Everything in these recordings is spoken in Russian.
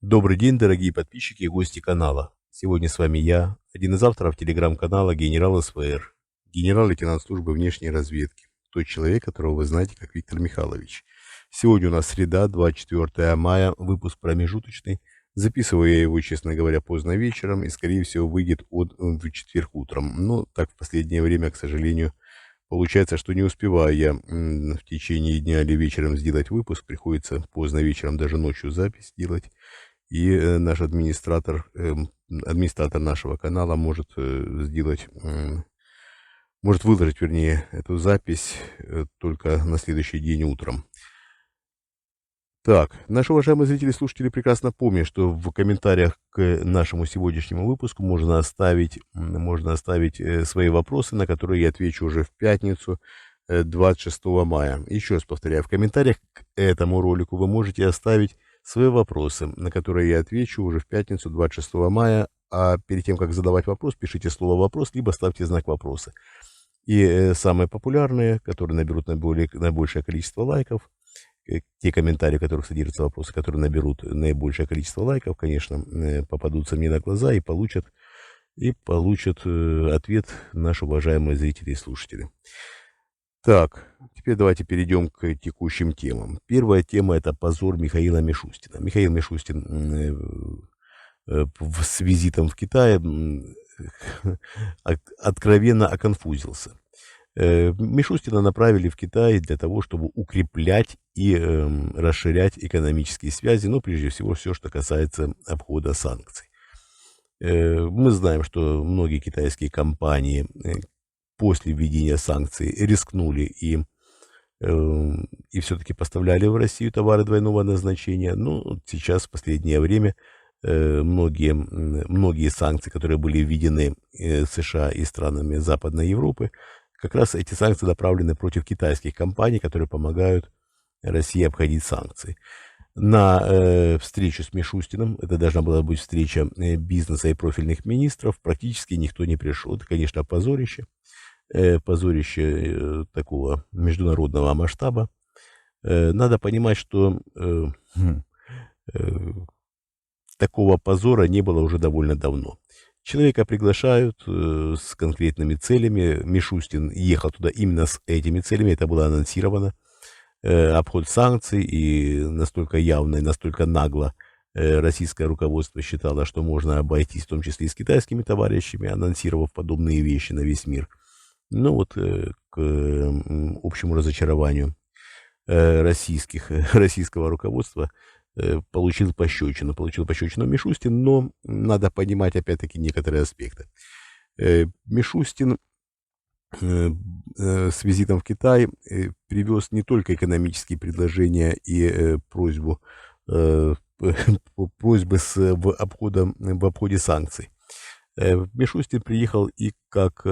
Добрый день, дорогие подписчики и гости канала. Сегодня с вами я, один из авторов телеграм-канала генерал СВР, генерал-лейтенант службы внешней разведки, тот человек, которого вы знаете как Виктор Михайлович. Сегодня у нас среда, 24 мая, выпуск промежуточный. Записываю я его, честно говоря, поздно вечером и, скорее всего, выйдет в четверг утром. Но так в последнее время, к сожалению, получается, что не успеваю я в течение дня или вечером сделать выпуск. Приходится поздно вечером, даже ночью запись делать. И наш администратор нашего канала может может выложить, вернее, эту запись только на следующий день утром. Так, наши уважаемые зрители и слушатели прекрасно помнят, что в комментариях к нашему сегодняшнему выпуску можно оставить свои вопросы, на которые я отвечу уже в пятницу, 26 мая. Еще раз повторяю, в комментариях к этому ролику вы можете оставить свои вопросы, на которые я отвечу уже в пятницу, 26 мая. А перед тем, как задавать вопрос, пишите слово «вопрос», либо ставьте знак вопроса. И самые популярные, которые наберут наибольшее количество лайков, те комментарии, в которых содержатся вопросы, которые наберут наибольшее количество лайков, конечно, попадутся мне на глаза и получат ответ наши уважаемые зрители и слушатели. Так, теперь давайте перейдем к текущим темам. Первая тема — это позор Михаила Мишустина. Михаил Мишустин с визитом в Китай откровенно оконфузился. Мишустина направили в Китай для того, чтобы укреплять и расширять экономические связи, но прежде всего все, что касается обхода санкций. Мы знаем, что многие китайские компании после введения санкций рискнули и все-таки поставляли в Россию товары двойного назначения. Но сейчас, в последнее время, многие санкции, которые были введены США и странами Западной Европы, как раз эти санкции направлены против китайских компаний, которые помогают России обходить санкции. На встречу с Мишустиным, это должна была быть встреча бизнеса и профильных министров, практически никто не пришел. Это, конечно, позорище такого международного масштаба. Надо понимать, что такого позора не было уже довольно давно. Человека приглашают с конкретными целями. Мишустин ехал туда именно с этими целями. Это было анонсировано. Обход санкций, и настолько явно и настолько нагло российское руководство считало, что можно обойтись, в том числе и с китайскими товарищами, анонсировав подобные вещи на весь мир. Но вот к общему разочарованию российского руководства получил пощечину Мишустин, но надо понимать опять-таки некоторые аспекты. Мишустин с визитом в Китай привез не только экономические предложения и просьбы в обходе санкций. Мишустин приехал и как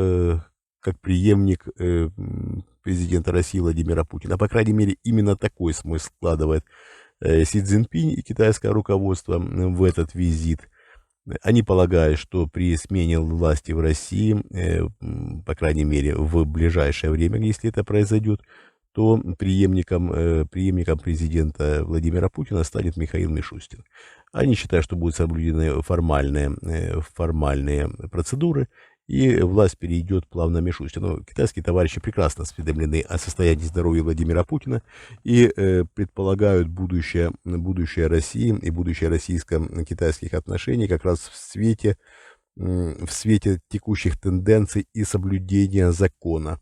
преемник президента России Владимира Путина. По крайней мере, именно такой смысл складывает Си Цзиньпинь и китайское руководство в этот визит. Они полагают, что при смене власти в России, по крайней мере, в ближайшее время, если это произойдет, то преемником президента Владимира Путина станет Михаил Мишустин. Они считают, что будут соблюдены формальные процедуры, и власть перейдет плавно Мишустину. Китайские товарищи прекрасно осведомлены о состоянии здоровья Владимира Путина и предполагают будущее России и будущее российско-китайских отношений как раз в свете текущих тенденций и соблюдения закона.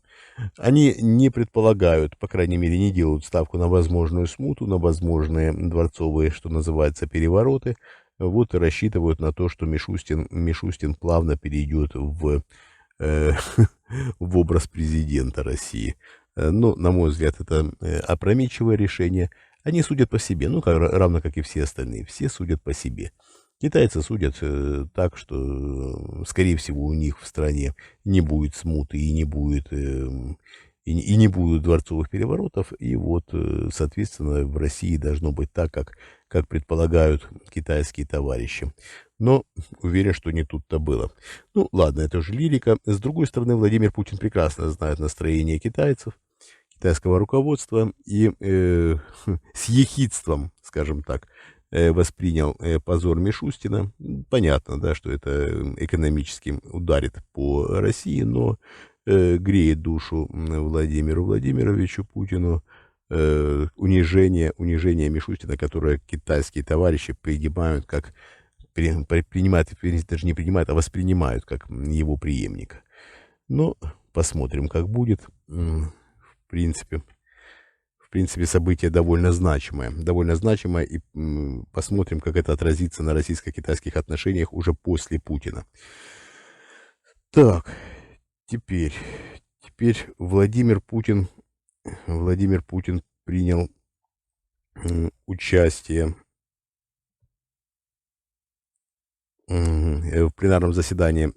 Они не предполагают, по крайней мере, не делают ставку на возможную смуту, на возможные дворцовые, что называется, перевороты. Вот и рассчитывают на то, что Мишустин плавно перейдет в образ президента России. Но, на мой взгляд, это опрометчивое решение. Они судят по себе, равно как и все остальные. Все судят по себе. Китайцы судят так, что, скорее всего, у них в стране не будет смуты и не будет дворцовых переворотов. И вот, соответственно, в России должно быть так, как предполагают китайские товарищи. Но уверен, что не тут-то было. Ну, ладно, это уже лирика. С другой стороны, Владимир Путин прекрасно знает настроение китайцев, китайского руководства, и с ехидством, скажем так, воспринял позор Мишустина. Понятно, да, что это экономически ударит по России, но греет душу Владимиру Владимировичу Путину унижение Мишустина, которое китайские товарищи принимают как принимают, даже не принимают, а воспринимают как его преемника. Но посмотрим, как будет. В принципе, событие довольно значимое, и посмотрим, как это отразится на российско-китайских отношениях уже после Путина. Так, теперь Владимир Путин принял участие в пленарном заседании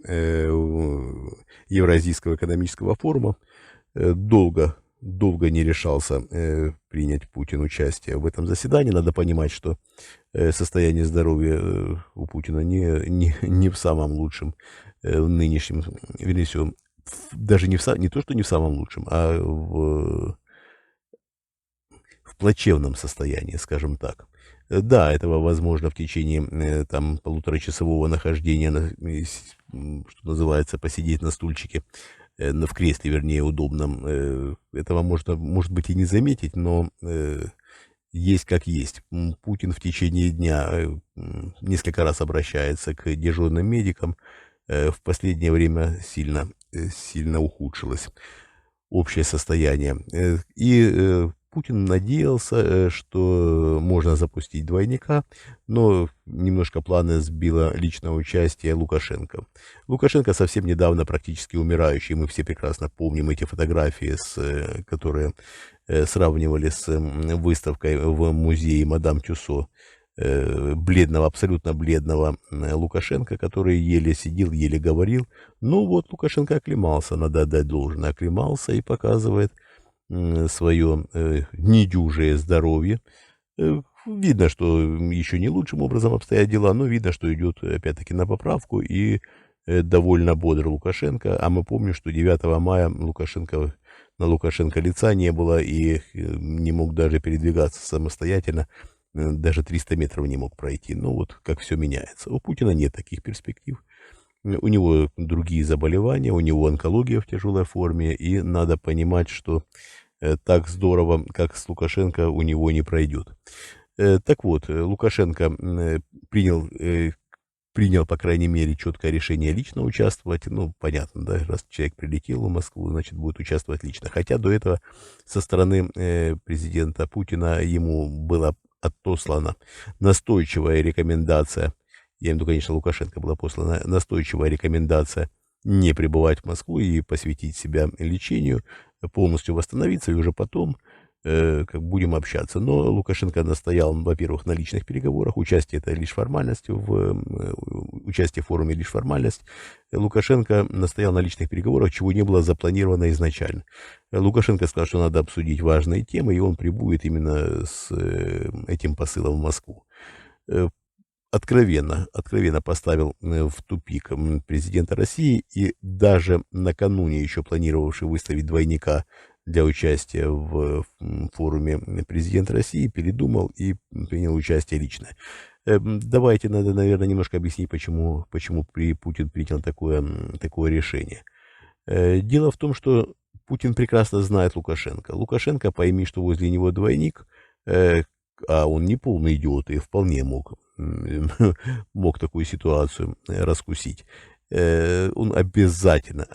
Евразийского экономического форума. Долго не решался принять Путин участие в этом заседании. Надо понимать, что состояние здоровья у Путина не в самом лучшем нынешнем, вернее всего, даже не то, что не в самом лучшем, а в плачевном состоянии, скажем так. Да, этого возможно в течение там полуторачасового нахождения, что называется, посидеть на стульчике, в кресле, вернее, удобном. Этого может быть и не заметить, но есть как есть. Путин в течение дня несколько раз обращается к дежурным медикам. В последнее время сильно ухудшилось общее состояние. И Путин надеялся, что можно запустить двойника, но немножко планы сбило личное участие Лукашенко. Лукашенко совсем недавно практически умирающий, мы все прекрасно помним эти фотографии, которые сравнивали с выставкой в музее Мадам Тюссо, абсолютно бледного Лукашенко, который еле сидел, еле говорил. Ну вот, Лукашенко оклемался, надо отдать должное, оклемался и показывает свое недюжее здоровье. Видно, что еще не лучшим образом обстоят дела, но видно, что идет опять-таки на поправку, и довольно бодр Лукашенко. А мы помним, что 9 мая на Лукашенко лица не было, и не мог даже передвигаться самостоятельно, даже 300 метров не мог пройти. Ну вот, как все меняется. У Путина нет таких перспектив. У него другие заболевания, у него онкология в тяжелой форме, и надо понимать, что так здорово, как с Лукашенко, у него не пройдет. Так вот, Лукашенко принял, по крайней мере, четкое решение лично участвовать. Ну, понятно, да, раз человек прилетел в Москву, значит, будет участвовать лично. Хотя до этого со стороны президента Путина ему была отослана настойчивая рекомендация, я имею в виду, конечно, Лукашенко была послана настойчивая рекомендация не пребывать в Москву и посвятить себя лечению, полностью восстановиться, и уже потом как будем общаться. Но Лукашенко настоял, во-первых, на личных переговорах. Участие это лишь формальность, участие в форуме лишь формальность. Лукашенко настоял на личных переговорах, чего не было запланировано изначально. Лукашенко сказал, что надо обсудить важные темы, и он прибудет именно с этим посылом в Москву. Откровенно поставил в тупик президента России, и даже накануне еще планировавший выставить двойника для участия в форуме президента России передумал и принял участие лично. Давайте надо, наверное, немножко объяснить, почему Путин принял такое решение. Дело в том, что Путин прекрасно знает Лукашенко. Лукашенко, пойми, что возле него двойник, а он не полный идиот и вполне мог такую ситуацию раскусить. Он обязательно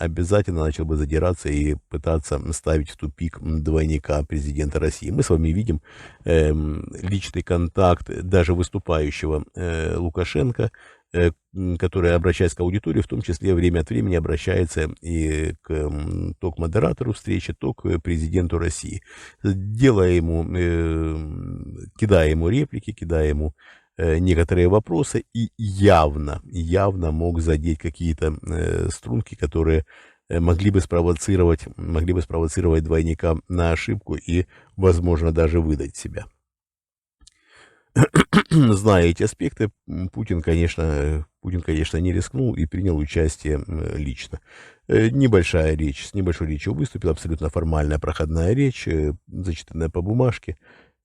начал бы задираться и пытаться ставить в тупик двойника президента России. Мы с вами видим личный контакт даже выступающего Лукашенко, который, обращаясь к аудитории, в том числе время от времени обращается и то к модератору встречи, то к президенту России, кидая ему реплики, кидая ему некоторые вопросы, и явно мог задеть какие-то струнки, которые могли бы спровоцировать двойника на ошибку и, возможно, даже выдать себя. Зная эти аспекты, Путин, конечно, не рискнул и принял участие лично. С небольшой речью выступил, абсолютно формальная проходная речь, зачитанная по бумажке.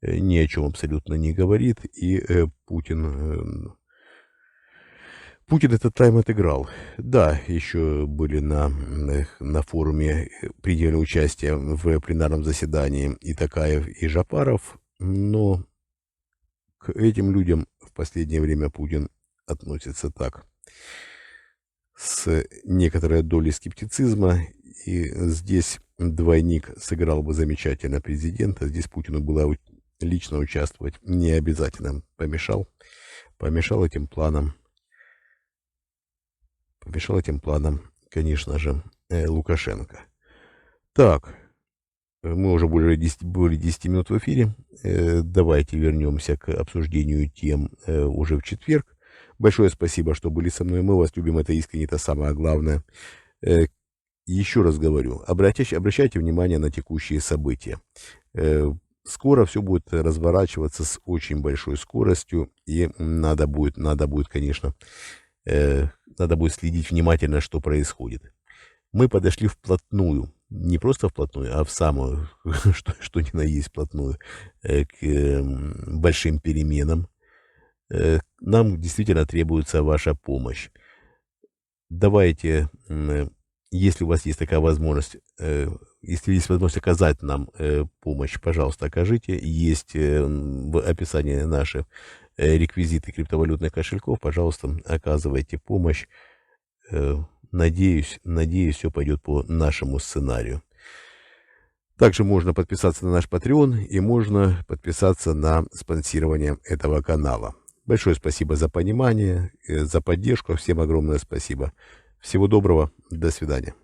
ни о чем абсолютно не говорит, и Путин этот тайм отыграл. Да, еще были на форуме, приняли участие в пленарном заседании и Токаев, и Жапаров, но к этим людям в последнее время Путин относится так, с некоторой долей скептицизма, и здесь двойник сыграл бы замечательно президента, здесь Путину было лично участвовать не обязательно. Помешал этим планам, конечно же, Лукашенко. Так, мы уже более 10 минут в эфире. Давайте вернемся к обсуждению тем уже в четверг. Большое спасибо, что были со мной. Мы вас любим, это искренне, это самое главное. Еще раз говорю, обращайте внимание на текущие события. Скоро все будет разворачиваться с очень большой скоростью, и надо будет, конечно, надо будет следить внимательно, что происходит. Мы подошли вплотную, не просто вплотную, а в самую, что ни на есть вплотную, к большим переменам. Нам действительно требуется ваша помощь. Давайте, если у вас есть такая возможность, если есть возможность оказать нам помощь, пожалуйста, окажите. Есть в описании наши реквизиты криптовалютных кошельков. Пожалуйста, оказывайте помощь. Надеюсь, все пойдет по нашему сценарию. Также можно подписаться на наш Patreon и можно подписаться на спонсирование этого канала. Большое спасибо за понимание, за поддержку. Всем огромное спасибо. Всего доброго. До свидания.